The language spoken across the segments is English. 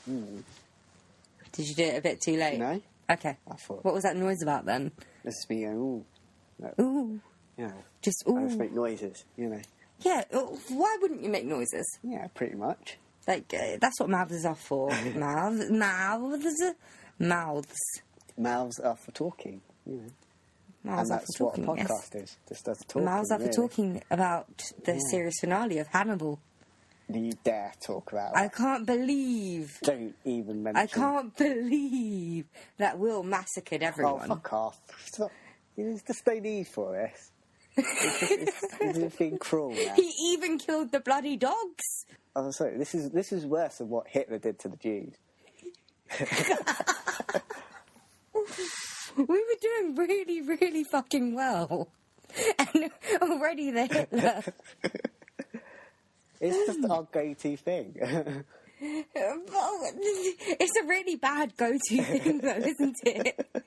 Did you do it a bit too late? No. Okay. I thought. What was that noise about then? This is me going, ooh. No. Ooh. Yeah. Just I ooh. just make noises, Yeah, why wouldn't you make noises? Yeah, pretty much. Like, that's what mouths are for. Mouths. Mouths are for talking, Mouths and are that's for what a talking, podcast is. Just does talking. Mouths are for really. talking about the series finale of Hannibal. Do you dare talk about I it? can't believe... Don't even mention. I can't believe that Will massacred everyone. Oh, fuck off. Stop. There's just no need for this. It's just being cruel now. He even killed the bloody dogs. Oh, sorry. This is worse than what Hitler did to the Jews. We were doing really, really fucking well. And already the Hitler... It's just our go-to thing. It's a really bad go-to thing, though, isn't it?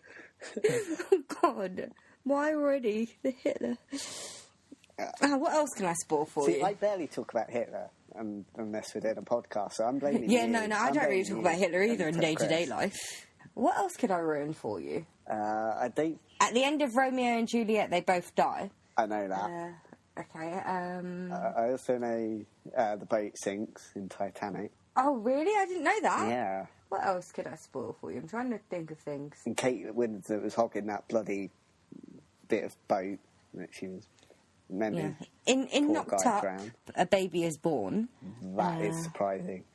Oh, God. Why already? The Hitler. What else can I spoil for you? I barely talk about Hitler unless we're doing a podcast, so I'm blaming you. Yeah, no, I don't really talk about Hitler either in day-to-day life. What else could I ruin for you? I don't... At the end of Romeo and Juliet, they both die. I know that. Okay, I also know the boat sinks in Titanic. Oh, really? I didn't know that. Yeah. What else could I spoil for you? I'm trying to think of things. And Kate Winslet was hogging that bloody bit of boat that she was mending. Yeah. In Poor Knocked guy Up, drowned. a baby is born. That is surprising.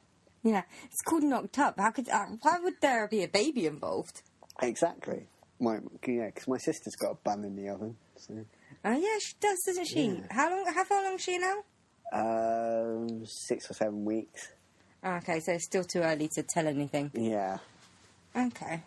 Yeah, it's called Knocked Up. Why would there be a baby involved? Exactly. Because my sister's got a bun in the oven. So. Oh, yeah, she does, doesn't she? Yeah. How far along is she now? 6 or 7 weeks. Okay, so it's still too early to tell anything. Yeah. Okay.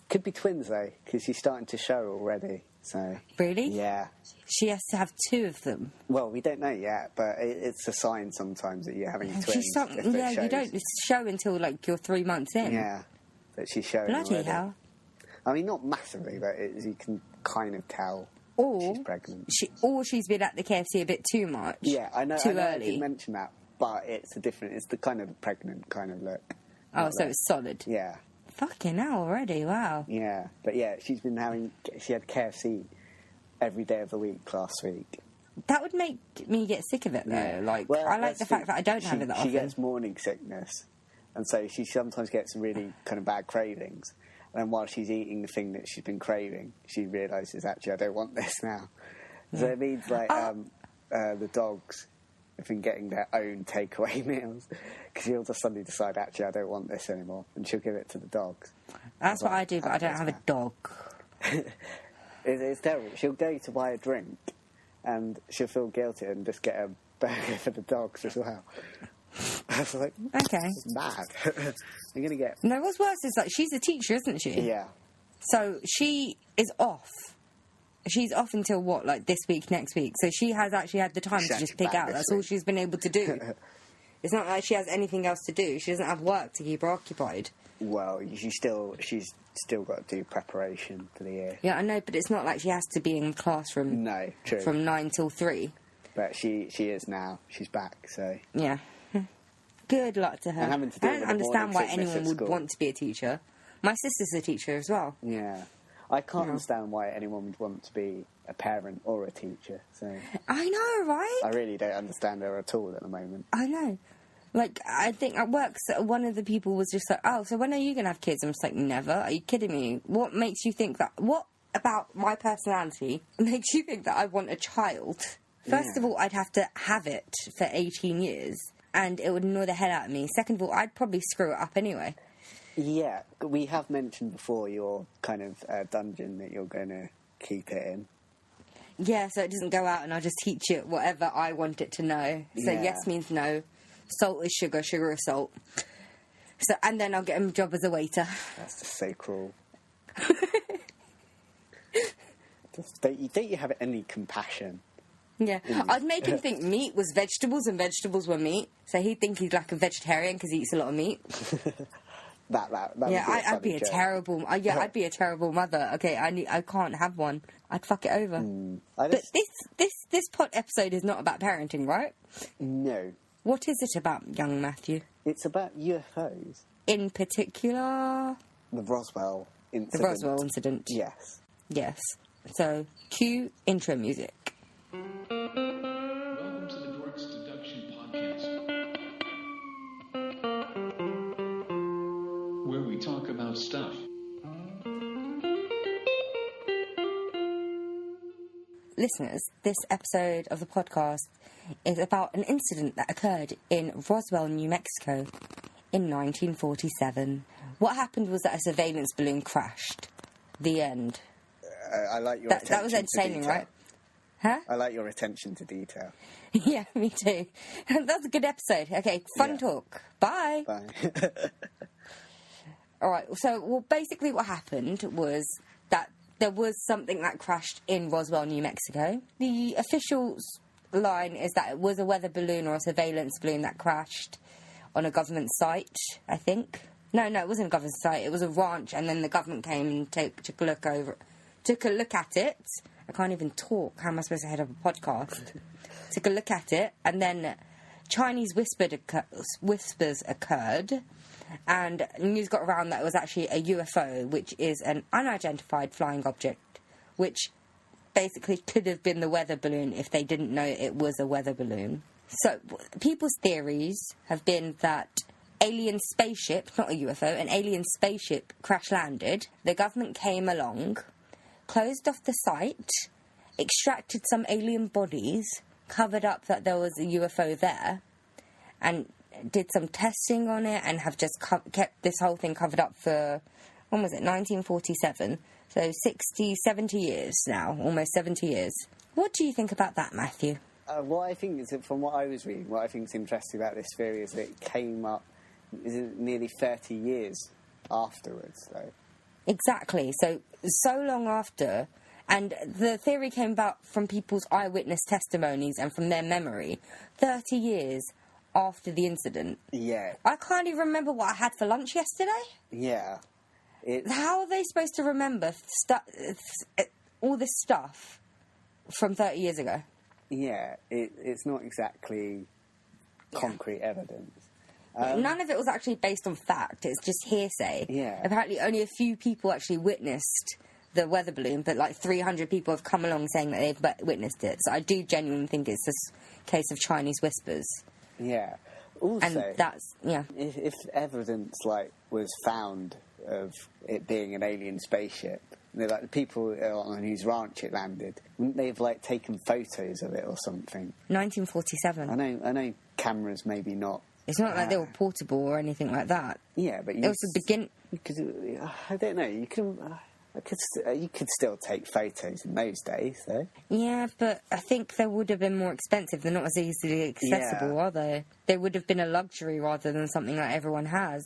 Could be twins, though, because she's starting to show already, so... Really? Yeah. She has to have 2 of them. Well, we don't know yet, but it's a sign sometimes that you're having twins. You don't show until, like, you're 3 months in. Yeah, that she's showing Bloody already. hell. I mean, not massively, but you can kind of tell she's pregnant. She's been at the KFC a bit too much. Yeah, I know. Too I early. did mention that, but it's the kind of pregnant kind of look. Oh, so it's solid. Yeah. Fucking hell already, wow. Yeah, but yeah, she had KFC every day of the week last week. That would make me get sick of it, though. Yeah. Like, Well, I like the fact that I don't have it that often. She gets morning sickness, and so she sometimes gets really kind of bad cravings. And then while she's eating the thing that she's been craving, she realises, actually, I don't want this now. Yeah. So it means, like, the dogs have been getting their own takeaway meals, because she'll just suddenly decide, actually, I don't want this anymore, and she'll give it to the dogs. That's what I do, but I don't have a dog. It's terrible. She'll go to buy a drink, and she'll feel guilty and just get a burger for the dogs as well. I was like, okay, this is mad. I'm going to get... No, what's worse is, like, she's a teacher, isn't she? Yeah. So she is off. She's off until, what, like this week, next week. So she has actually had the time to just pick out. That's all she's been able to do. It's not like she has anything else to do. She doesn't have work to keep her occupied. Well, she's still got to do preparation for the year. Yeah, I know, but it's not like she has to be in the classroom. No, true. From 9 till 3. But she is now. She's back, so... Yeah. Good luck to her. And having to do I don't understand why anyone would school. want to be a teacher. My sister's a teacher as well. Yeah. I can't understand why anyone would want to be a parent or a teacher. So I know, right? I really don't understand her at all at the moment. I know. Like, I think at work, one of the people was just like, oh, so when are you going to have kids? I'm just like, never. Are you kidding me? What makes you think that... What about my personality makes you think that I want a child? First of all, I'd have to have it for 18 years, and it would annoy the hell out of me. Second of all, I'd probably screw it up anyway. Yeah, we have mentioned before your kind of dungeon that you're going to keep it in. Yeah, so it doesn't go out and I'll just teach it whatever I want it to know. So yes means no. Salt is sugar, sugar is salt. So, and then I'll get him a job as a waiter. That's just so cruel. Don't you have any compassion? Yeah. I'd make him think meat was vegetables and vegetables were meat. So he'd think he's like a vegetarian because he eats a lot of meat. That I'd be a terrible. I'd be a terrible mother. Okay, I can't have one. I'd fuck it over. But this pot episode is not about parenting, right? No. What is it about, young Matthew? It's about UFOs. in particular? The Roswell incident. The Roswell incident. Yes. Yes. So, cue intro music. Welcome to the Dorks Deduction Podcast, where we talk about stuff. Listeners, this episode of the podcast is about an incident that occurred in Roswell, New Mexico in 1947. What happened was that a surveillance balloon crashed. The end. I like your attention That was entertaining, to detail. right? Huh? I like your attention to detail. Yeah, me too. That's a good episode. Okay, fun talk. Bye. Bye. All right, so, basically what happened was that there was something that crashed in Roswell, New Mexico. The official line is that it was a weather balloon or a surveillance balloon that crashed on a government site, I think. No, it wasn't a government site. It was a ranch, and then the government came and took a look at it. I can't even talk. How am I supposed to head up a podcast? Took a look at it, and then Chinese whispers occurred, and news got around that it was actually a UFO, which is an unidentified flying object, which basically could have been the weather balloon if they didn't know it was a weather balloon. So, people's theories have been that alien spaceship, not a UFO, an alien spaceship crash-landed. The government came along, closed off the site, extracted some alien bodies, covered up that there was a UFO there, and did some testing on it, and have just kept this whole thing covered up for, when was it, 1947? So 70 years now, almost 70 years. What do you think about that, Matthew? What I think is, from what I was reading, what I think is interesting about this theory is that it came up nearly 30 years afterwards, though. Exactly. So long after, and the theory came about from people's eyewitness testimonies and from their memory, 30 years after the incident. Yeah. I can't even remember what I had for lunch yesterday. Yeah. How are they supposed to remember all this stuff from 30 years ago? Yeah, it's not exactly concrete evidence. None of it was actually based on fact. It's just hearsay. Yeah. Apparently only a few people actually witnessed the weather balloon, but like 300 people have come along saying that they've witnessed it. So I do genuinely think it's this case of Chinese whispers. Yeah. Also, And that's, yeah. if evidence was found of it being an alien spaceship, the people on whose ranch it landed, wouldn't they have taken photos of it or something? 1947. I know cameras maybe not. It's not like they were portable or anything like that. Yeah, but It was the begin. Because I don't know. You could still take photos in those days, though. Yeah, but I think they would have been more expensive. They're not as easily accessible, are they? They would have been a luxury rather than something that everyone has.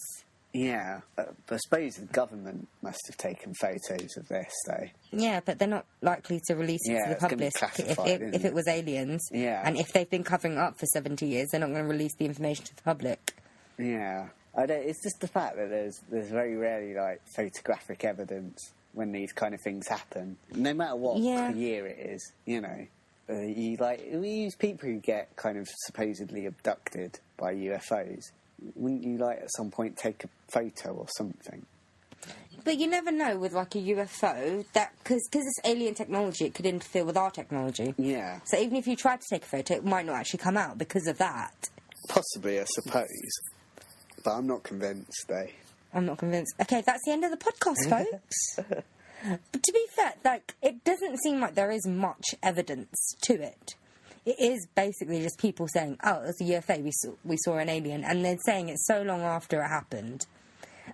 Yeah, but I suppose the government must have taken photos of this, though. Yeah, but they're not likely to release it to the it's gonna be public classified, if it was aliens. Yeah. And if they've been covering it up for 70 years, they're not going to release the information to the public. Yeah, it's just the fact that there's very rarely photographic evidence when these kind of things happen, no matter what year it is. You know, we use people who get kind of supposedly abducted by UFOs. Wouldn't you at some point take a photo or something? But you never know with a UFO that because it's alien technology, it could interfere with our technology. Yeah. So even if you tried to take a photo, it might not actually come out because of that. Possibly, I suppose. But I'm not convinced, though. I'm not convinced. Okay, that's the end of the podcast, folks. But to be fair, it doesn't seem like there is much evidence to it. It is basically just people saying, oh, it was a UFO, we saw an alien, and they're saying it so long after it happened.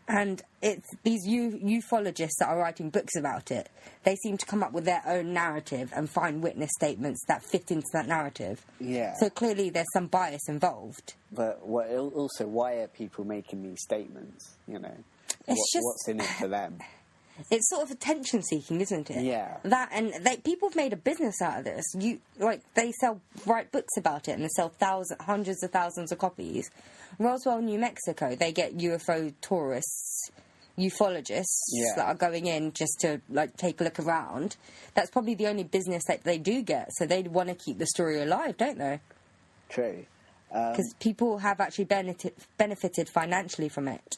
And it's these ufologists that are writing books about it. They seem to come up with their own narrative and find witness statements that fit into that narrative. Yeah. So clearly there's some bias involved. But also, why are people making these statements? You know, what's in it for them? It's sort of attention-seeking, isn't it? Yeah. That, and people have made a business out of this. They write books about it, and they sell hundreds of thousands of copies. Roswell, New Mexico, they get UFO tourists, ufologists that are going in just to take a look around. That's probably the only business that they do get. So they want to keep the story alive, don't they? True. Because people have actually benefited financially from it.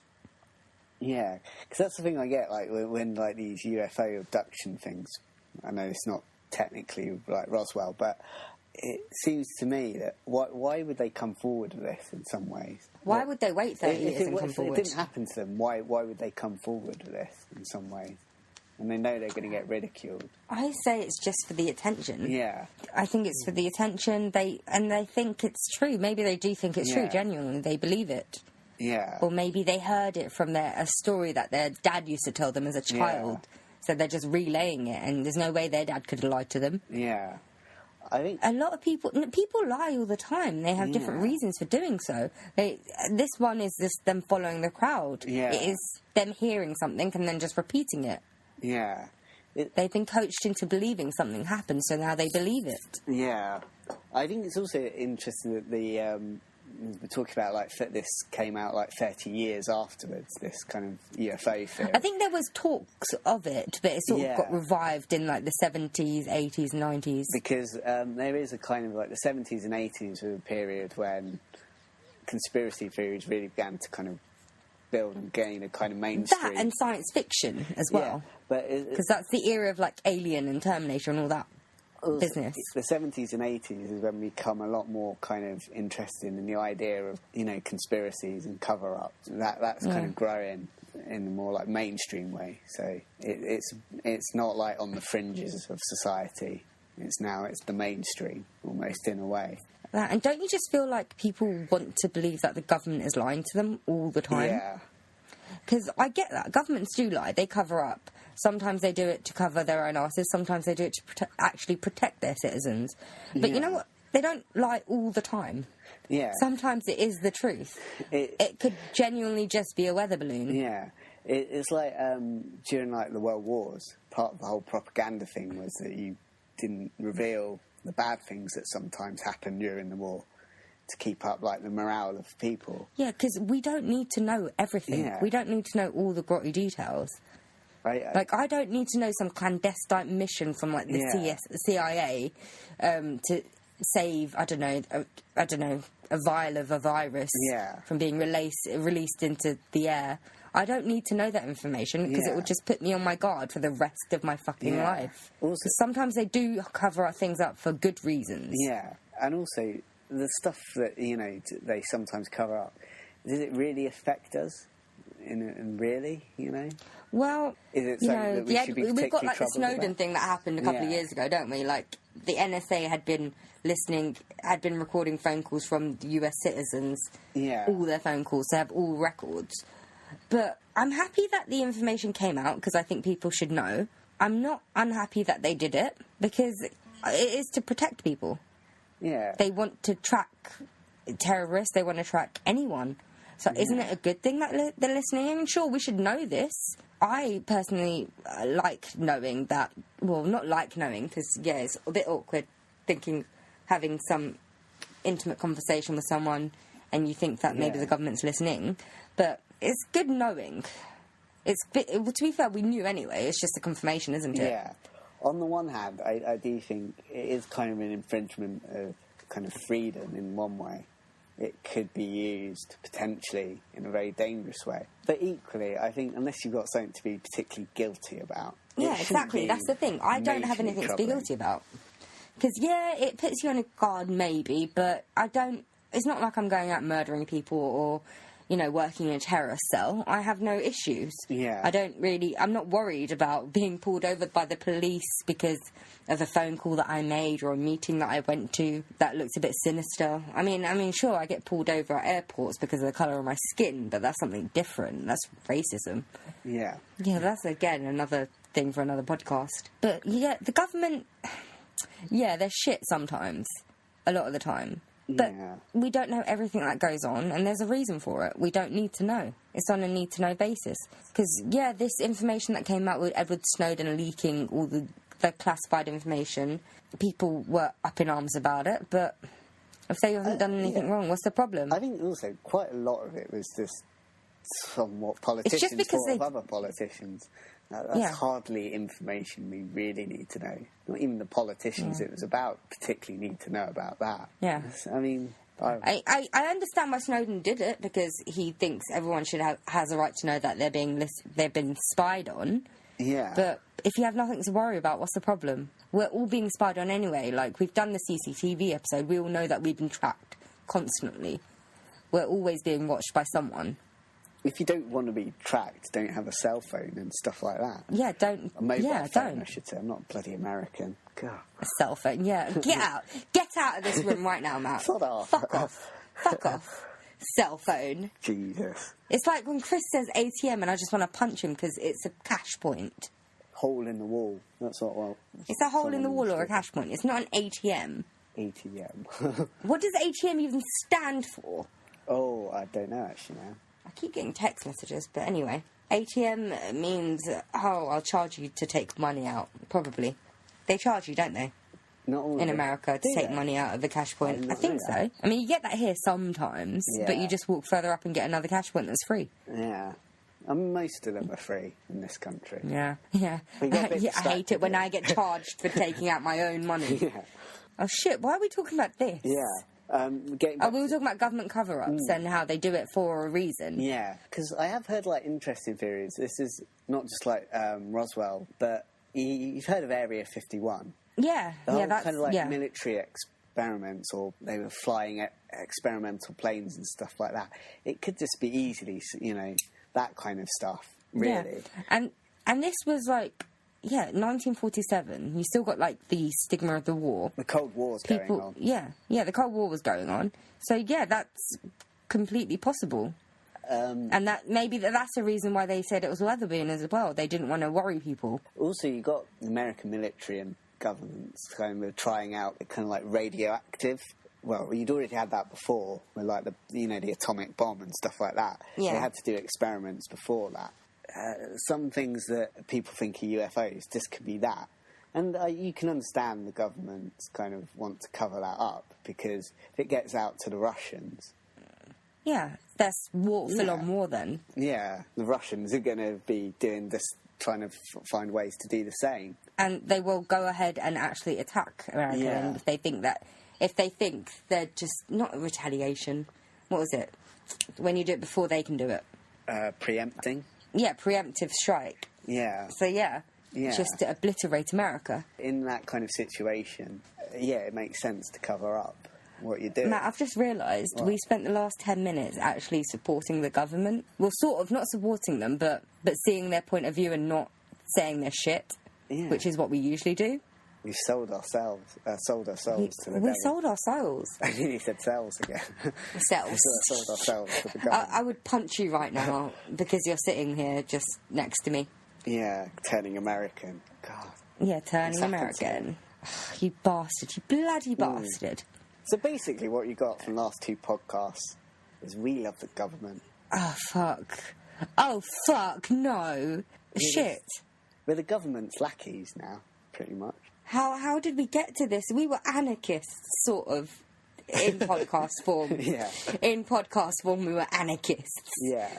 Yeah, because that's the thing I get, like, when like, these UFO abduction things, I know it's not technically like Roswell, but it seems to me that why would they come forward with this in some ways? Why would they wait 30 years and come if forward? If it didn't happen to them, why would they come forward with this in some ways? And they know they're going to get ridiculed. I say it's just for the attention. Yeah. I think it's for the attention. They think it's true. Maybe they do think it's true, genuinely. They believe it. Yeah. Or maybe they heard it from a story that their dad used to tell them as a child. Yeah. So they're just relaying it, and there's no way their dad could have lied to them. Yeah. I think a lot of people lie all the time. They have different reasons for doing so. This one is just them following the crowd. Yeah. It is them hearing something and then just repeating it. Yeah. They've been coached into believing something happened, so now they believe it. Yeah. I think it's also interesting that we're talking about, like, this came out, like, 30 years afterwards, this kind of UFO theory. I think there was talks of it, but it sort of got revived in, like, the 70s, 80s, 90s. Because there is a kind of, like, the 70s and 80s were a period when conspiracy theories really began to kind of build and gain a kind of mainstream. That and science fiction as well. Because that's the era of, like, Alien and Terminator and all that. Also, business. The 70s and 80s is when we become a lot more kind of interested in the idea of, conspiracies and cover-ups. That's kind of growing in a more, like, mainstream way. So it's not, like, on the fringes of society. It's the mainstream, almost, in a way. And don't you just feel like people want to believe that the government is lying to them all the time? Yeah. Because I get that. Governments do lie. They cover up. Sometimes they do it to cover their own asses. Sometimes they do it to actually protect their citizens. But you know what? They don't lie all the time. Yeah. Sometimes it is the truth. It could genuinely just be a weather balloon. Yeah. It's like during, like, the World Wars, part of the whole propaganda thing was that you didn't reveal the bad things that sometimes happen during the war to keep up, like, the morale of people. Yeah, because we don't need to know everything. Yeah. We don't need to know all the grotty details. Like, I don't need to know some clandestine mission from, like, the CIA to save, I don't know, a vial of a virus from being released into the air. I don't need to know that information because it will just put me on my guard for the rest of my fucking life. Also, sometimes they do cover things up for good reasons. Yeah, and also the stuff that, they sometimes cover up, does it really affect us? And really, Well, is it something that we should be we've got, like, the Snowden about? thing that happened a couple of years ago, don't we? Like, the NSA had been recording phone calls from the US citizens, all their phone calls, to have all records. But I'm happy that the information came out because I think people should know. I'm not unhappy that they did it because it is to protect people. Yeah. They want to track terrorists. They want to track anyone. So isn't it a good thing that they're listening? I mean, sure, we should know this. I personally like knowing that... Well, not like knowing, because, it's a bit awkward having some intimate conversation with someone and you think that maybe the government's listening. But it's good knowing. To be fair, we knew anyway. It's just a confirmation, isn't it? Yeah. On the one hand, I do think it is kind of an infringement of kind of freedom in one way. It could be used potentially in a very dangerous way. But equally, I think unless you've got something to be particularly guilty about... Yeah, exactly. That's the thing. I don't have anything to be guilty about. Because, it puts you on a guard maybe, but I don't... It's not like I'm going out murdering people or, working in a terrorist cell. I have no issues. Yeah. I'm not worried about being pulled over by the police because of a phone call that I made or a meeting that I went to that looked a bit sinister. I mean, sure, I get pulled over at airports because of the colour of my skin, but that's something different. That's racism. Yeah. Yeah, that's, again, another thing for another podcast. But, the government... Yeah, they're shit sometimes. A lot of the time. But we don't know everything that goes on, and there's a reason for it. We don't need to know. It's on a need-to-know basis. Because, this information that came out with Edward Snowden leaking all the classified information, people were up in arms about it, but if they haven't done anything wrong, what's the problem? I think also quite a lot of it was just somewhat politicians thought of other politicians. That's hardly information we really need to know. Not even the politicians it was about particularly need to know about that. Yeah. I mean... I understand why Snowden did it, because he thinks everyone has a right to know that they've been spied on. Yeah. But if you have nothing to worry about, what's the problem? We're all being spied on anyway. Like, we've done the CCTV episode. We all know that we've been tracked constantly. We're always being watched by someone. If you don't want to be tracked, don't have a cell phone and stuff like that. Yeah, don't. A mobile phone, don't. I should say. I'm not bloody American. God. A cell phone, yeah. Get out. Get out of this room right now, Matt. Sod off. Fuck off. Fuck off. Cell phone. Jesus. It's like when Chris says ATM and I just want to punch him because it's a cash point. Hole in the wall. That's what, well... It's a hole in the wall or a cash point. It's not an ATM. ATM. What does ATM even stand for? Oh, I don't know, actually, now. I keep getting text messages, but anyway. ATM means, I'll charge you to take money out. Probably. They charge you, don't they? Not all In of America, to take money out of the cash point. I think so. I mean, you get that here sometimes, but you just walk further up and get another cash point that's free. Yeah. And most of them are free in this country. Yeah. Yeah, I hate it when I get charged for taking out my own money. Yeah. Oh, shit, why are we talking about this? Yeah. Getting back we were talking about government cover-ups and how they do it for a reason. Yeah, because I have heard, like, interesting theories. This is not just, like, Roswell, but you've heard of Area 51. Yeah, The whole that's... kind of, like, military experiments, or they were flying experimental planes and stuff like that. It could just be easily, that kind of stuff, really. Yeah. And this was, like... Yeah, 1947. You still got, like, the stigma of the war. The Cold War's going on. Yeah, the Cold War was going on. So, yeah, that's completely possible. And that's the reason why they said it was weather balloon as well. They didn't want to worry people. Also, you got the American military and governments kind of trying out the kind of, like, radioactive... Well, you'd already had that before, with, like, the atomic bomb and stuff like that. Yeah. They had to do experiments before that. Some things that people think are UFOs just could be that. And you can understand the governments kind of want to cover that up, because if it gets out to the Russians... Yeah, that's full-on war then. Yeah, the Russians are going to be doing this, trying to find ways to do the same. And they will go ahead and actually attack America. Yeah. And if they think they're just... Not retaliation. What was it? When you do it before they can do it. Preempting. Yeah, preemptive strike. Yeah. So, just to obliterate America. In that kind of situation, it makes sense to cover up what you're doing. Matt, I've just realised we spent the last 10 minutes actually supporting the government. Well, sort of, not supporting them, but seeing their point of view and not saying their shit, which is what we usually do. We've sold ourselves to the devil. We sold ourselves. I nearly said selves again. Selves. Sold ourselves to the government. I would punch you right now because you're sitting here just next to me. Yeah, turning American. God. Yeah, turning American. You bastard. You bloody bastard. So basically what you got from the last two podcasts is we love the government. Oh, fuck. Oh, fuck, no. Shit. We're the government's lackeys now, pretty much. How did we get to this? We were anarchists, sort of, in podcast form. Yeah. In podcast form, we were anarchists. Yeah.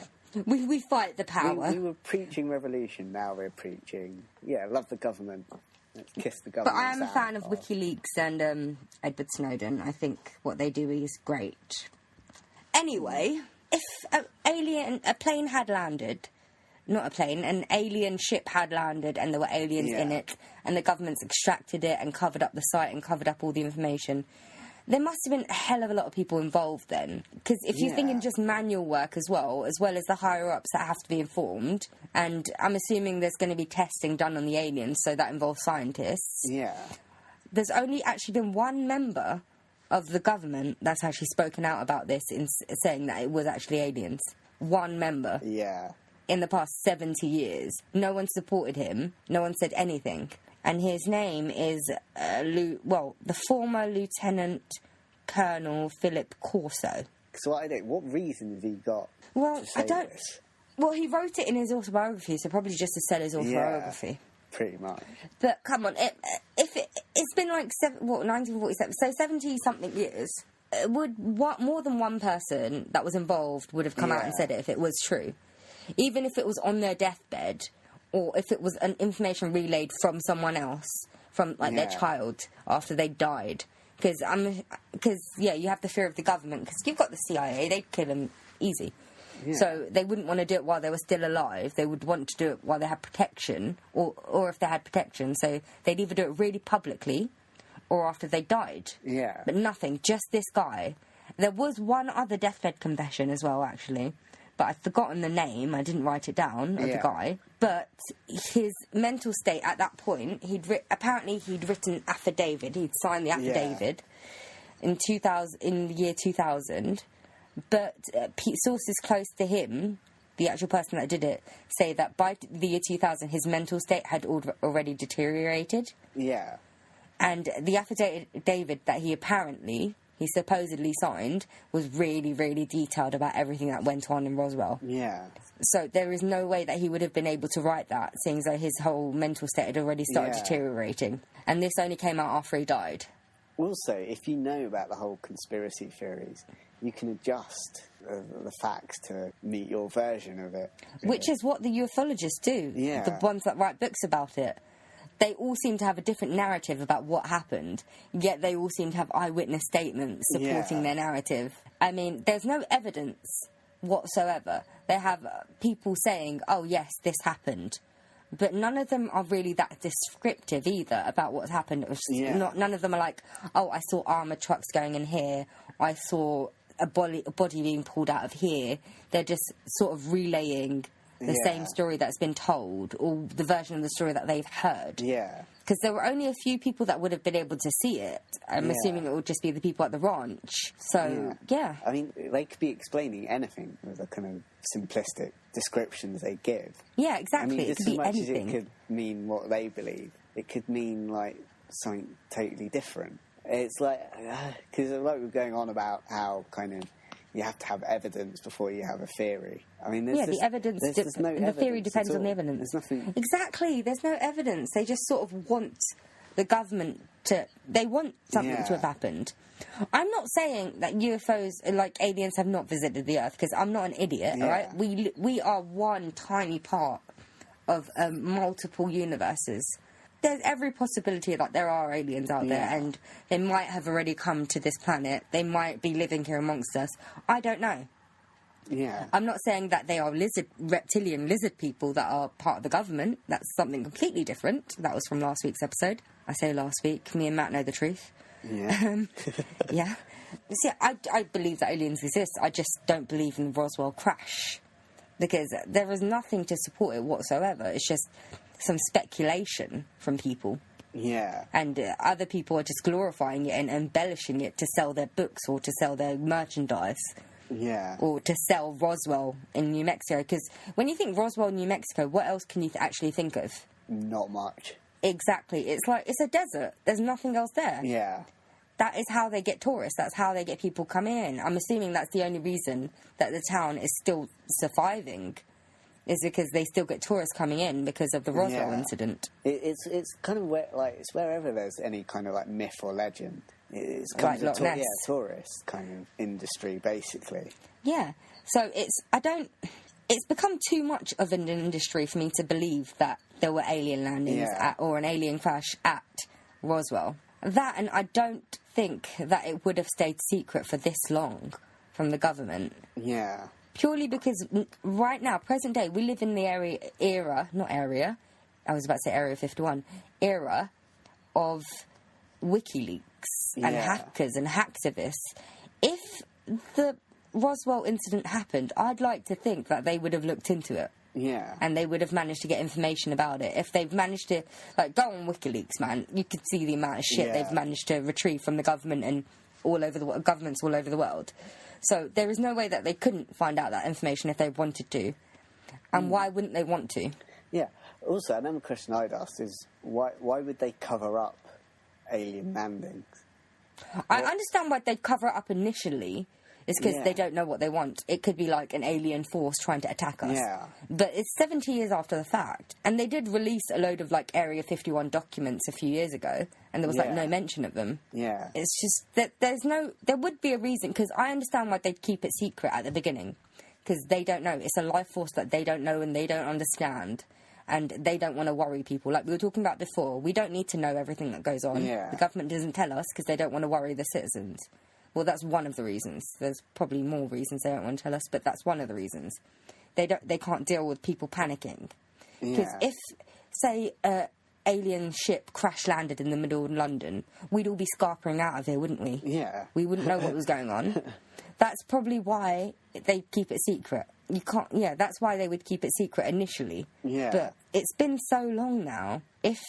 We fight the power. We were preaching revolution, now we're preaching, love the government. Let's kiss the government. But I am a fan of WikiLeaks and Edward Snowden. I think what they do is great. Anyway, if a plane had landed... Not a plane, an alien ship had landed and there were aliens in it, and the government's extracted it and covered up the site and covered up all the information. There must have been a hell of a lot of people involved then. Because if you're thinking just manual work as well as the higher-ups that have to be informed, and I'm assuming there's going to be testing done on the aliens, so that involves scientists. Yeah. There's only actually been one member of the government that's actually spoken out about this in saying that it was actually aliens. One member. Yeah. In the past 70 years. No one supported him. No one said anything. And his name is, the former Lieutenant Colonel Philip Corso. So what reason has he got Well, to say I don't... this? Well, he wrote it in his autobiography, so probably just to sell his autobiography. Yeah, pretty much. But, come on, it's been like, 1947, so 70-something years. More than one person that was involved would have come out and said it if it was true. Even if it was on their deathbed, or if it was an information relayed from someone else, from their child after they died, Because you have the fear of the government, because you've got the CIA, they'd kill them easy. Yeah. So they wouldn't want to do it while they were still alive. They would want to do it while they had protection, or if they had protection. So they'd either do it really publicly or after they died. Yeah. But nothing, just this guy. There was one other deathbed confession as well, actually. But I've forgotten the name. I didn't write it down of the guy. But his mental state at that point, apparently he'd written affidavit. He'd signed the affidavit in the year 2000. But sources close to him, the actual person that did it, say that by the year 2000, his mental state had already deteriorated. Yeah. And the affidavit that he supposedly signed was really, really detailed about everything that went on in Roswell. Yeah. So there is no way that he would have been able to write that, seeing as though his whole mental state had already started deteriorating. And this only came out after he died. Also, if you know about the whole conspiracy theories, you can adjust the facts to meet your version of it. Really. Which is what the ufologists do. Yeah. The ones that write books about it. They all seem to have a different narrative about what happened, yet they all seem to have eyewitness statements supporting their narrative. I mean, there's no evidence whatsoever. They have people saying, oh, yes, this happened. But none of them are really that descriptive either about what's happened. It was just none of them are like, oh, I saw armoured trucks going in here. I saw a body being pulled out of here. They're just sort of relaying the same story that's been told, or the version of the story that they've heard. Yeah. Because there were only a few people that would have been able to see it. I'm assuming it would just be the people at the ranch. So, I mean, they could be explaining anything with the kind of simplistic descriptions they give. Yeah, exactly. I mean, it just could as be much anything. as it could mean what they believe, it could mean, like, something totally different. It's like, because like we're going on about how kind of you have to have evidence before you have a theory. I mean, the evidence, there's no the theory evidence depends at on the all. evidence. There's nothing. Exactly, there's no evidence. They just sort of want the government they want something to have happened. I'm not saying that UFOs, like aliens, have not visited the Earth, because I'm not an idiot, all right? We are one tiny part of multiple universes. There's every possibility that there are aliens out there, and they might have already come to this planet. They might be living here amongst us. I don't know. Yeah. I'm not saying that they are reptilian lizard people that are part of the government. That's something completely different. That was from last week's episode. I say last week. Me and Matt know the truth. Yeah. Yeah. See, I believe that aliens exist. I just don't believe in the Roswell crash, because there is nothing to support it whatsoever. It's just some speculation from people. Yeah. And other people are just glorifying it and embellishing it to sell their books or to sell their merchandise. Yeah. Or to sell Roswell in New Mexico. Because when you think Roswell, New Mexico, what else can you actually think of? Not much. Exactly. It's like, it's a desert. There's nothing else there. Yeah. That is how they get tourists. That's how they get people coming in. I'm assuming that's the only reason that the town is still surviving, is because they still get tourists coming in because of the Roswell incident. It's kind of it's wherever there's any kind of like myth or legend. It's kind Like of Loch Ness. tourist kind of industry, basically. Yeah. So it's become too much of an industry for me to believe that there were alien landings or an alien crash at Roswell. That, and I don't think that it would have stayed secret for this long from the government. Yeah. Purely because right now, present day, we live in the era of WikiLeaks and hackers and hacktivists. If the Roswell incident happened, I'd like to think that they would have looked into it. Yeah. And they would have managed to get information about it. If they've managed to, like, go on WikiLeaks, man, you could see the amount of shit they've managed to retrieve from the government and governments all over the world. So there is no way that they couldn't find out that information if they wanted to. And why wouldn't they want to? Yeah. Also, another question I'd ask is, why would they cover up alien landings? I understand why they'd cover it up initially. It's because they don't know what they want. It could be like an alien force trying to attack us. Yeah. But it's 70 years after the fact. And they did release a load of, like, Area 51 documents a few years ago. And there was, like, no mention of them. Yeah. It's just that there would be a reason. Because I understand why they'd keep it secret at the beginning. Because they don't know. It's a life force that they don't know and they don't understand. and they don't want to worry people. Like we were talking about before, we don't need to know everything that goes on. Yeah. The government doesn't tell us because they don't want to worry the citizens. Well, that's one of the reasons. There's probably more reasons they don't want to tell us, but that's one of the reasons. They can't deal with people panicking. Because if, say, alien ship crash landed in the middle of London, we'd all be scarpering out of here, wouldn't we? Yeah. We wouldn't know what was going on. That's probably why they keep it secret. You can't. Yeah, that's why they would keep it secret initially. Yeah. But it's been so long now. If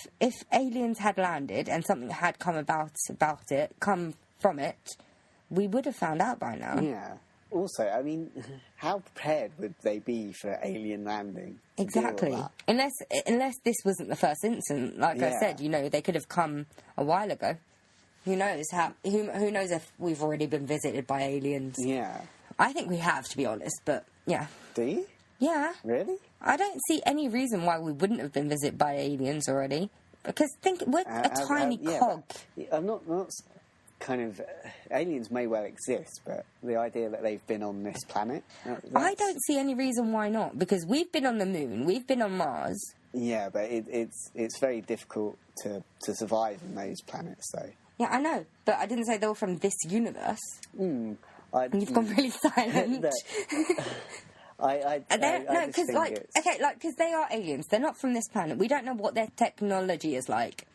aliens had landed and something had come come from it, we would have found out by now. Yeah. Also, I mean, how prepared would they be for alien landing? Exactly. Unless this wasn't the first incident, like I said, they could have come a while ago. Who knows who knows if we've already been visited by aliens? Yeah. I think we have, to be honest, but yeah. Do you? Yeah. Really? I don't see any reason why we wouldn't have been visited by aliens already. Because we're a tiny cog. I'm not kind of... aliens may well exist, but the idea that they've been on this planet... I don't see any reason why not, because we've been on the moon, we've been on Mars. Yeah, but it's very difficult to survive on those planets, though. Yeah, I know, but I didn't say they were from this universe. You've gone really silent. Because they are aliens. They're not from this planet. We don't know what their technology is like.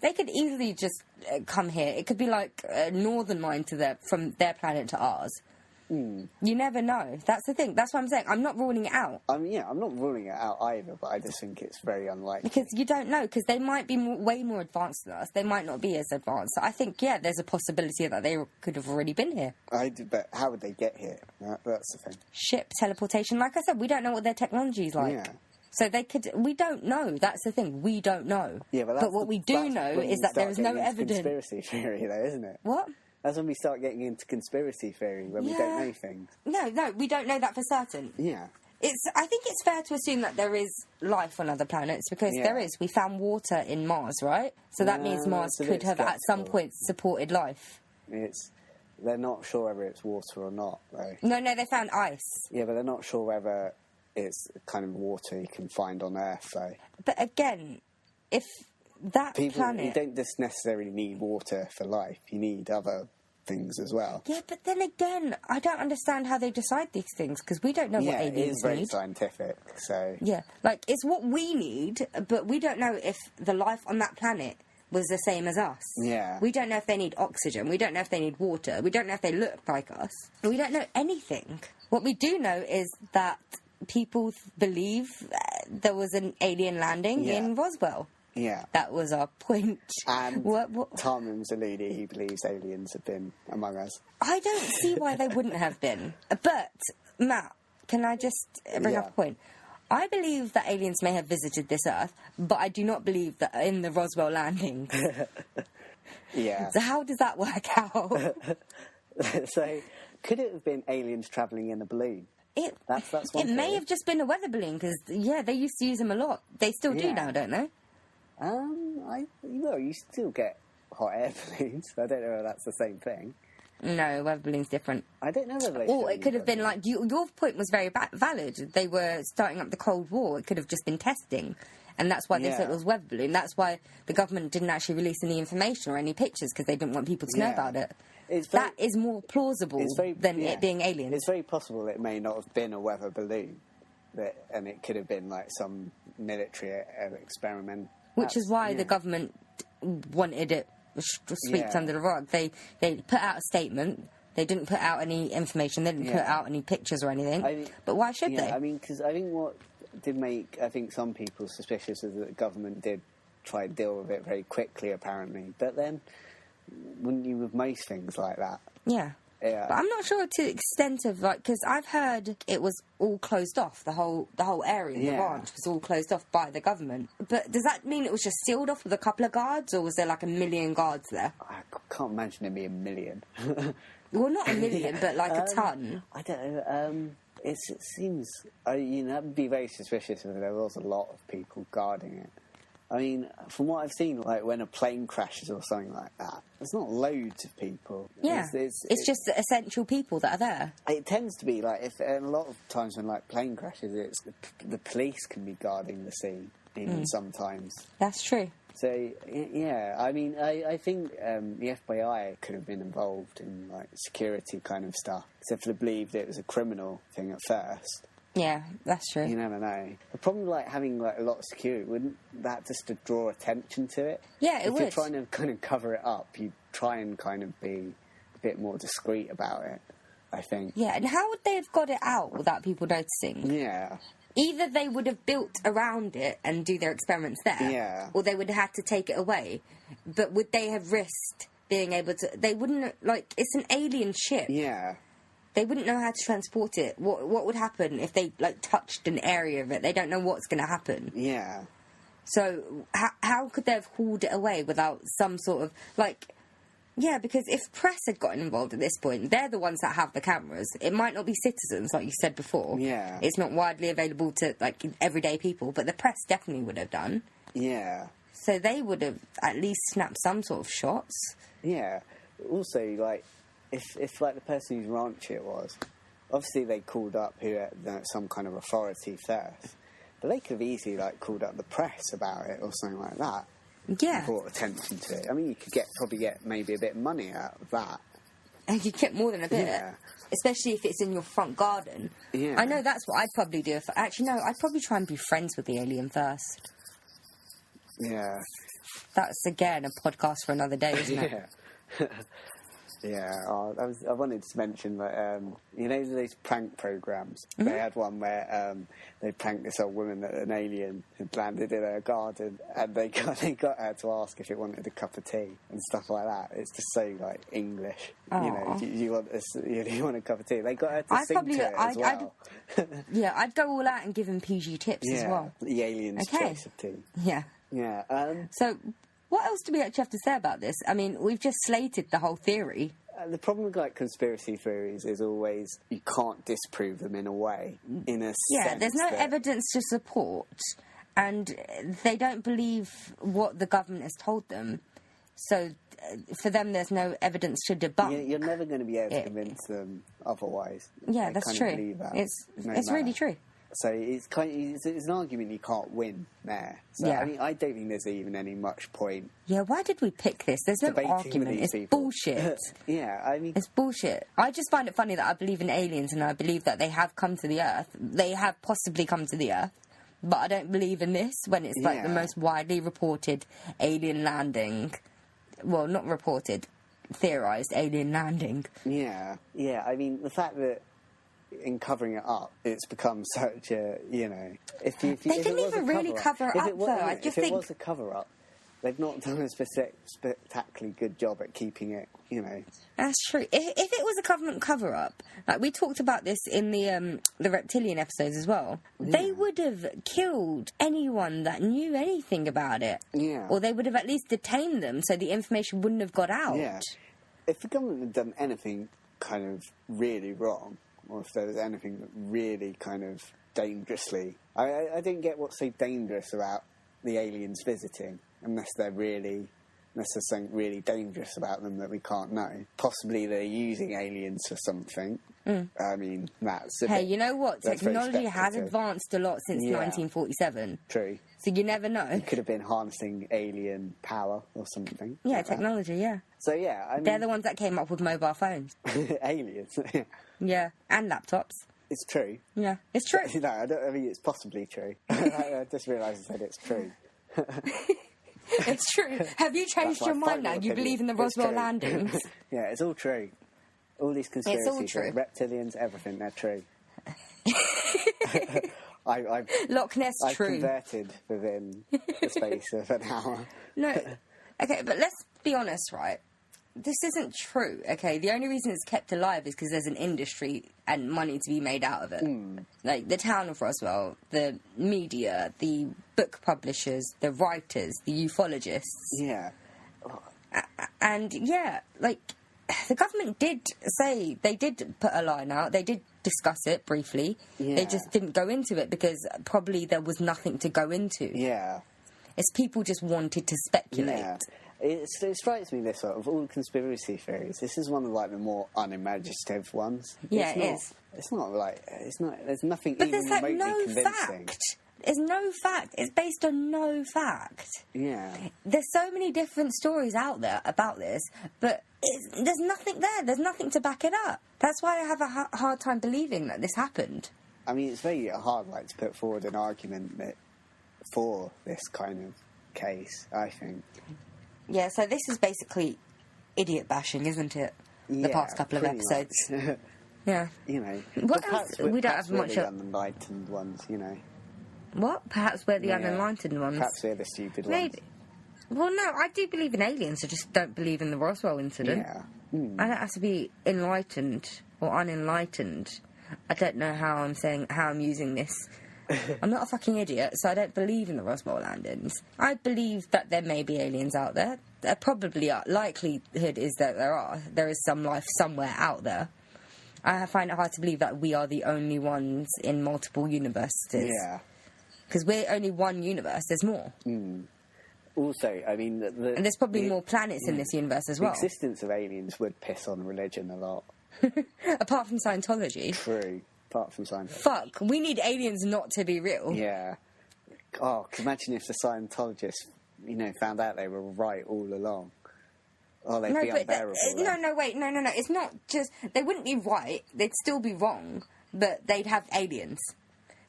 They could easily just come here. It could be like a northern line from their planet to ours. You never know. That's the thing. That's what I'm saying. I'm not ruling it out. I'm not ruling it out either, but I just think it's very unlikely. Because you don't know, because they might be way more advanced than us. They might not be as advanced. So I think, there's a possibility that they could have already been here. But how would they get here? That's the thing. Ship, teleportation. Like I said, we don't know what their technology is like. Yeah. So we don't know. That's the thing. We don't know. Yeah, but what we do know is that there is no evidence. Conspiracy theory, though, isn't it? What? That's when we start getting into conspiracy theory, when we don't know things. No, we don't know that for certain. Yeah. I think it's fair to assume that there is life on other planets, because there is. We found water in Mars, right? So that means Mars could have at some point supported life. They're not sure whether it's water or not, though. No, they found ice. Yeah, but they're not sure whether it's the kind of water you can find on Earth, though. But again, if that planet... You don't just necessarily need water for life. You need other things as well. Yeah, but then again, I don't understand how they decide these things, because we don't know what aliens need. Yeah, it is very scientific, so... Yeah, it's what we need, but we don't know if the life on that planet was the same as us. Yeah. We don't know if they need oxygen. We don't know if they need water. We don't know if they look like us. We don't know anything. What we do know is that people believe there was an alien landing in Roswell. Yeah. That was our point. And what? Tarman Zaludi, he believes aliens have been among us. I don't see why they wouldn't have been. But, Matt, can I just bring up a point? I believe that aliens may have visited this Earth, but I do not believe that in the Roswell landings. Yeah. So how does that work out? So, could it have been aliens travelling in a balloon? That's one It may have just been a weather balloon, because, they used to use them a lot. They still do now, don't they? You still get hot air balloons. I don't know if that's the same thing. No, weather balloon's different. I don't know whether they... Or it could have been like... Your point was very valid. They were starting up the Cold War. It could have just been testing. And that's why they said it was weather balloon. That's why the government didn't actually release any information or any pictures, because they didn't want people to know about it. That is more plausible than it being aliens. It's very possible it may not have been a weather balloon, and it could have been like some military experiment. Which is why the government wanted it swept under the rug. They put out a statement. They didn't put out any information. They didn't put out any pictures or anything. But why should they? I mean, because I think what did make some people suspicious is that the government did try to deal with it very quickly, apparently. But then, wouldn't you with most things like that? Yeah. Yeah. But I'm not sure to the extent of, because I've heard it was all closed off, the whole area, the ranch was all closed off by the government. But does that mean it was just sealed off with a couple of guards, or was there like 1 million guards there? I can't imagine it be 1 million. Well, not 1 million, but like a ton. I don't know. It seems, that would be very suspicious if there was a lot of people guarding it. I mean, from what I've seen, like when a plane crashes or something like that, there's not loads of people. Yeah, it's just the essential people that are there. It tends to be like, and a lot of times when like plane crashes, it's the police can be guarding the scene. even sometimes. That's true. So, yeah, I mean, I think the FBI could have been involved in, like, security kind of stuff, except for they believed it was a criminal thing at first. Yeah, that's true. You never know. The problem, like, having, like, a lot of security, wouldn't that just to draw attention to it? Yeah, it would. If you're trying to kind of cover it up, you try and kind of be a bit more discreet about it, I think. Yeah, and how would they have got it out without people noticing? Yeah. Either they would have built around it and do their experiments there, Yeah. or they would have had to take it away. But would they have risked being able to... They wouldn't... Like, it's an alien ship. Yeah. They wouldn't know how to transport it. What would happen if they, like, touched an area of it? They don't know what's going to happen. Yeah. So, how could they have hauled it away without some sort of... Like... Yeah, because if press had gotten involved at this point, they're the ones that have the cameras. It might not be citizens, like you said before. Yeah. It's not widely available to, like, everyday people, but the press definitely would have done. Yeah. So they would have at least snapped some sort of shots. Yeah. Also, like, if like, the person whose ranch it was, obviously they called up who had some kind of authority first, but they could have easily, like, called up the press about it or something like that. Yeah. Brought attention to it. I mean, you could probably get maybe a bit of money out of that. And you get more than a bit. Yeah. Especially if it's in your front garden. Yeah. I know that's what I'd probably do. Actually, no, I'd probably try and be friends with the alien first. Yeah. That's, again, a podcast for another day, isn't it? Yeah. Yeah, I wanted to mention that, you know those prank programs? Mm-hmm. They had one where they pranked this old woman that an alien had landed in her garden, and they got her to ask if it wanted a cup of tea and stuff like that. It's just so, like, English. Aww. You know, do you want a cup of tea? They got her to sing to it as well. Yeah, I'd go all out and give him PG tips as well. The alien's choice of tea. Yeah. Yeah. So, what else do we actually have to say about this? I mean, we've just slated the whole theory. The problem with, like, conspiracy theories is always you can't disprove them in a way, in a sense. There's no evidence to support, and they don't believe what the government has told them. So, for them, there's no evidence to debunk. You're never going to be able to convince them otherwise. Yeah, They that's kind true. of believe that, It's really true. So it's an argument you can't win there. So, Yeah. I mean, I don't think there's even any much point. Yeah, why did we pick this? There's no debating with argument. these It's people. bullshit. Yeah, I mean, It's bullshit. I just find it funny that I believe in aliens and I believe that they have come to the Earth. They have possibly come to the Earth. But I don't believe in this when it's like the most widely reported alien landing. Well, not reported, theorised alien landing. yeah. I mean, the fact that in covering it up, it's become such a, you know... They didn't even really cover it up, though. I just think... If it was a cover-up, they've not done a spectacularly good job at keeping it, you know... That's true. If it was a government cover-up, like we talked about this in the reptilian episodes as well, they would have killed anyone that knew anything about it. Yeah. Or they would have at least detained them so the information wouldn't have got out. Yeah. If the government had done anything kind of really wrong, or if there was anything that really kind of dangerously... I don't get what's so dangerous about the aliens visiting, unless there's something really dangerous about them that we can't know. Possibly they're using aliens for something. I mean, that's a bit, you know what? that's very Technology has speculative. advanced a lot since 1947. True. So you never know. It could have been harnessing alien power or something. Yeah, like that. technology, yeah. So, yeah, I mean... They're the ones that came up with mobile phones. aliens. Yeah, and laptops. It's true. Yeah, it's true. No, I mean, it's possibly true. I just realised I said it's true. It's true. Have you changed That's your my mind now? final You opinion. believe in the It's Roswell true. landings? Yeah, it's all true. All these conspiracies, all true. reptilians, everything, they're true. I've Loch Ness, true. converted within the space of an hour. No. Okay, but let's be honest, right? This isn't true, okay? The only reason it's kept alive is because there's an industry and money to be made out of it. Like, the town of Roswell, the media, the book publishers, the writers, the ufologists. Yeah. And, yeah, like, the government did say, they did put a line out, they did discuss it briefly. Yeah. They just didn't go into it because probably there was nothing to go into. Yeah. It's people just wanted to speculate. Yeah. It strikes me this way, of all conspiracy theories, this is one of, like, the more unimaginative ones. Yeah, it is. It's not, like, there's nothing But even there's, like, remotely no convincing. fact is no fact. It's based on no fact. Yeah. There's so many different stories out there about this, but there's nothing there. There's nothing to back it up. That's why I have a hard time believing that this happened. I mean, it's very hard, like, to put forward an argument for this kind of case, I think. Yeah, so this is basically idiot bashing, isn't it? The past couple of episodes. Yeah. You know. What else? We don't have much... the unenlightened ones, you know. What? Perhaps we're the unenlightened ones. Perhaps we're the stupid Maybe. ones. Well, no, I do believe in aliens, I just don't believe in the Roswell incident. Yeah. I don't have to be enlightened or unenlightened. I don't know how I'm using this. I'm not a fucking idiot, so I don't believe in the Roswell landings. I believe that there may be aliens out there. There probably are. Likelihood is that there is some life somewhere out there. I find it hard to believe that we are the only ones in multiple universes. Yeah. Because we're only one universe. There's more. Also, I mean... and there's probably more planets in this universe as well. The existence of aliens would piss on religion a lot. Apart from Scientology. True. Apart from Scientology. Fuck, we need aliens not to be real. Yeah. Oh, imagine if the Scientologists, found out they were right all along. Oh, they'd be unbearable. No. It's not just... They wouldn't be right. They'd still be wrong. But they'd have aliens.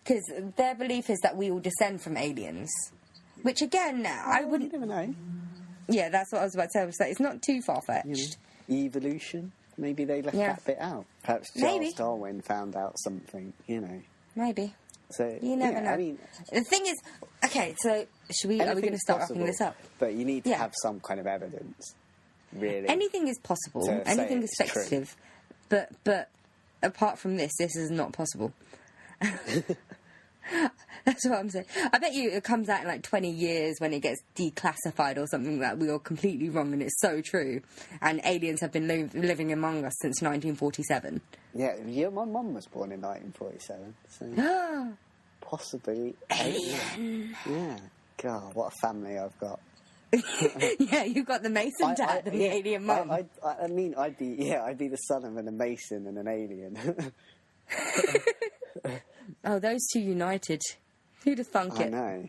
Because their belief is that we all descend from aliens. Which, again, I wouldn't... You never know. Yeah, that's what I was about to say. I was like, it's not too far-fetched. Evolution? Maybe they left that bit out. Perhaps Charles Darwin found out something, Maybe. So, you never know. I mean... The thing is... Okay, so are we going to start wrapping this up? But you need to have some kind of evidence, really. Anything is possible. Anything is speculative. But apart from this is not possible. That's what I'm saying. I bet you it comes out in like 20 years when it gets declassified or something that we are completely wrong and it's so true. And aliens have been living among us since 1947. Yeah, my mum was born in 1947. So possibly alien. Yeah. God, what a family I've got. Yeah, you've got the Mason dad and the alien mum. I mean, I'd be the son of a Mason and an alien. Oh, those two united. Who'd have thunk it? I know.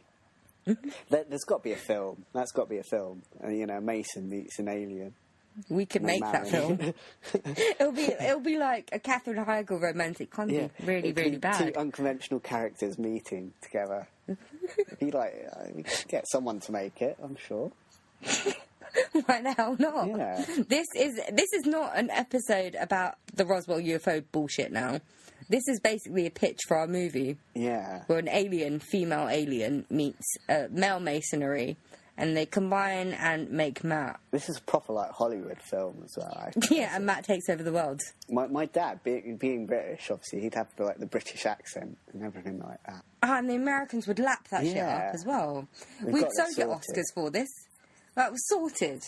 There's got to be a film. That's got to be a film. A Mason meets an alien. We could make that film. It'll be like a Katherine Heigl romantic comedy. Really, really bad. Two unconventional characters meeting together. It'd be like, we could get someone to make it, I'm sure. Why the hell not? Yeah. This is not an episode about the Roswell UFO bullshit now. This is basically a pitch for our movie. Yeah. Where an female alien, meets male masonry, and they combine and make Matt. This is a proper, Hollywood film as well. Yeah, and Matt takes over the world. My dad, being British, obviously, he'd have, the British accent and everything like that. And the Americans would lap that shit up as well. We'd so get Oscars for this. That was sorted.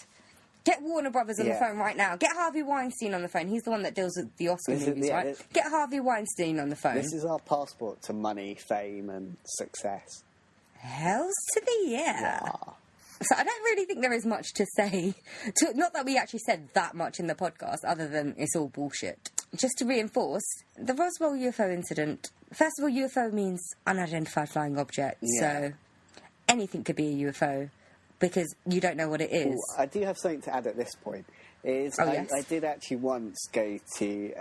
Get Warner Brothers on the phone right now. Get Harvey Weinstein on the phone. He's the one that deals with the Oscar movies, right? Get Harvey Weinstein on the phone. This is our passport to money, fame, and success. Hells to the yeah. So I don't really think there is much to say. Not that we actually said that much in the podcast, other than it's all bullshit. Just to reinforce, the Roswell UFO incident... First of all, UFO means unidentified flying object, so anything could be a UFO. Because you don't know what it is. Ooh, I do have something to add at this point. I did actually once go to...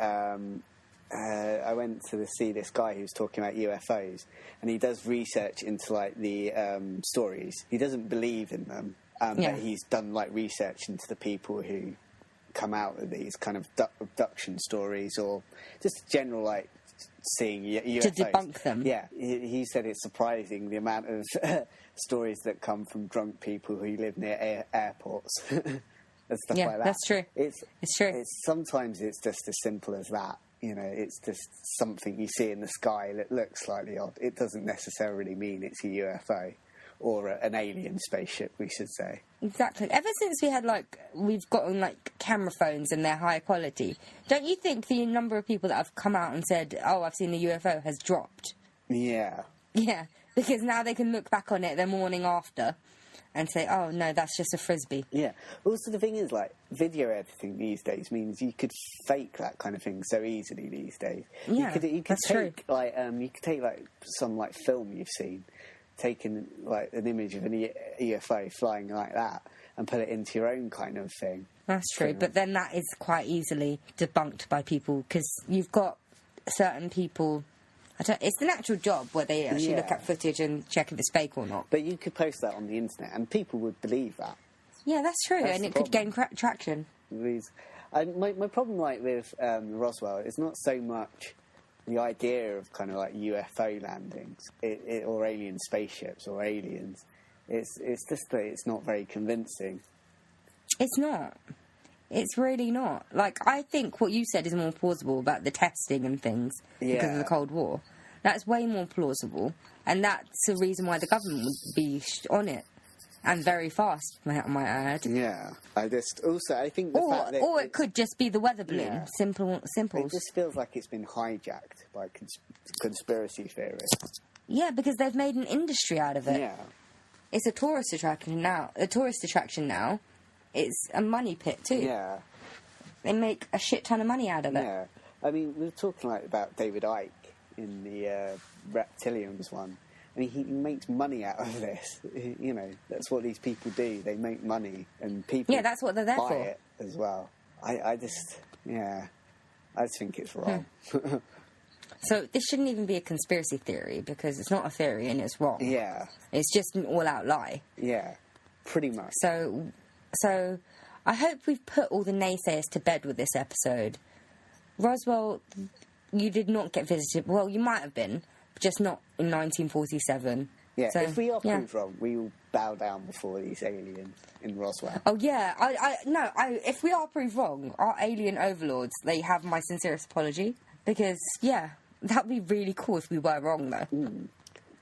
I went to see this guy who was talking about UFOs, and he does research into the stories. He doesn't believe in them, but he's done research into the people who come out with these kind of abduction stories, or just general seeing UFOs. To debunk them. Yeah, he said it's surprising the amount of stories that come from drunk people who live near airports and stuff like that. That's true. It's true. Sometimes it's just as simple as that. It's just something you see in the sky that looks slightly odd. It doesn't necessarily mean it's a UFO or an alien spaceship, we should say. Exactly. Ever since we've gotten camera phones and they're high quality, don't you think the number of people that have come out and said, "Oh, I've seen the UFO," has dropped? Yeah. Yeah, because now they can look back on it the morning after and say, "Oh no, that's just a frisbee." Yeah. Also, the thing is, video editing these days means you could fake that kind of thing so easily these days. Yeah, you could that's take true. you could take some film you've seen taken like an image of an UFO flying like that and put it into your own kind of thing. That's true, but then that is quite easily debunked by people, because you've got certain people... it's an actual job where they actually look at footage and check if it's fake or not. But you could post that on the internet and people would believe that. Yeah, that's true, and it could gain traction. My problem with Roswell is not so much the idea of kind of like UFO landings or alien spaceships or aliens. It's just that it's not very convincing. It's not. It's really not. Like, I think what you said is more plausible about the testing and things because of the Cold War. That's way more plausible, and that's the reason why the government would be on it. And very fast, might I add. Yeah. I think the fact that... Or it could just be the weather balloon. Yeah. Simple. It just feels like it's been hijacked by conspiracy theorists. Yeah, because they've made an industry out of it. Yeah. It's a tourist attraction now. It's a money pit too. Yeah. They make a shit ton of money out of it. Yeah. I mean, we were talking about David Icke in the Reptilians one. I mean, he makes money out of this. You know, that's what these people do. They make money, and people that's what they're there buy for. it as well. I just think it's wrong. So this shouldn't even be a conspiracy theory, because it's not a theory and it's wrong. Yeah. It's just an all-out lie. Yeah, pretty much. So I hope we've put all the naysayers to bed with this episode. Roswell, you did not get visited. Well, you might have been, but just not in 1947. Yeah, so, if we are proved wrong, we will bow down before these aliens in Roswell. Oh, yeah. If we are proved wrong, our alien overlords, they have my sincerest apology. Because, that would be really cool if we were wrong, though. Mm.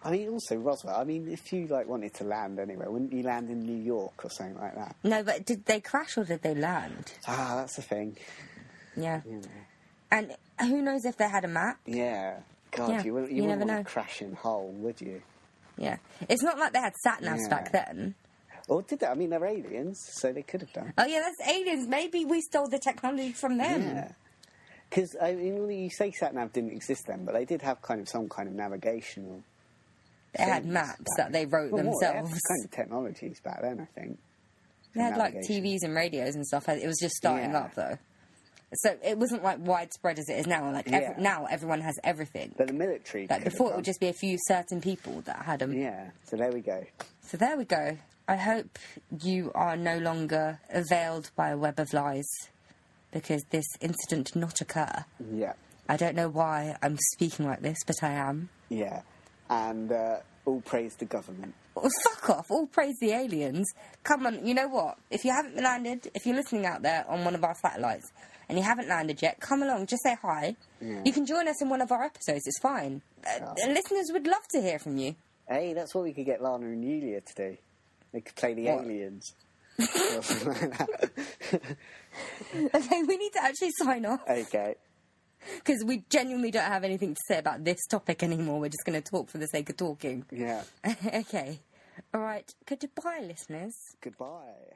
I mean, also, Roswell, I mean, if you, wanted to land anywhere, wouldn't you land in New York or something like that? No, but did they crash or did they land? Ah, that's the thing. Yeah. You know. And who knows if they had a map? Yeah. God, you wouldn't never want know. a crashing hull, would you? Yeah. It's not like they had sat-navs back then. Or did they? I mean, they're aliens, so they could have done. Oh, yeah, that's aliens. Maybe we stole the technology from them. Yeah. Because, I mean, you say sat-nav didn't exist then, but they did have some kind of navigational... They had maps that they wrote themselves. They had kind of technologies back then, I think. They had, TVs and radios and stuff. It was just starting up, though. So it wasn't, widespread as it is now. Now everyone has everything. But the military... before, it would just be a few certain people that had them. Yeah, so there we go. I hope you are no longer veiled by a web of lies, because this incident did not occur. Yeah. I don't know why I'm speaking like this, but I am. Yeah. And all praise the government. Well, fuck off. All praise the aliens. Come on, you know what? If you haven't landed, if you're listening out there on one of our satellites and you haven't landed yet, come along, just say hi. Yeah. You can join us in one of our episodes, it's fine. Listeners would love to hear from you. Hey, that's what we could get Lana and Yulia to do. They could play the aliens. Or something like that. Okay, we need to actually sign off. Okay. Because we genuinely don't have anything to say about this topic anymore. We're just going to talk for the sake of talking. Yeah. Okay. All right. Goodbye, listeners. Goodbye.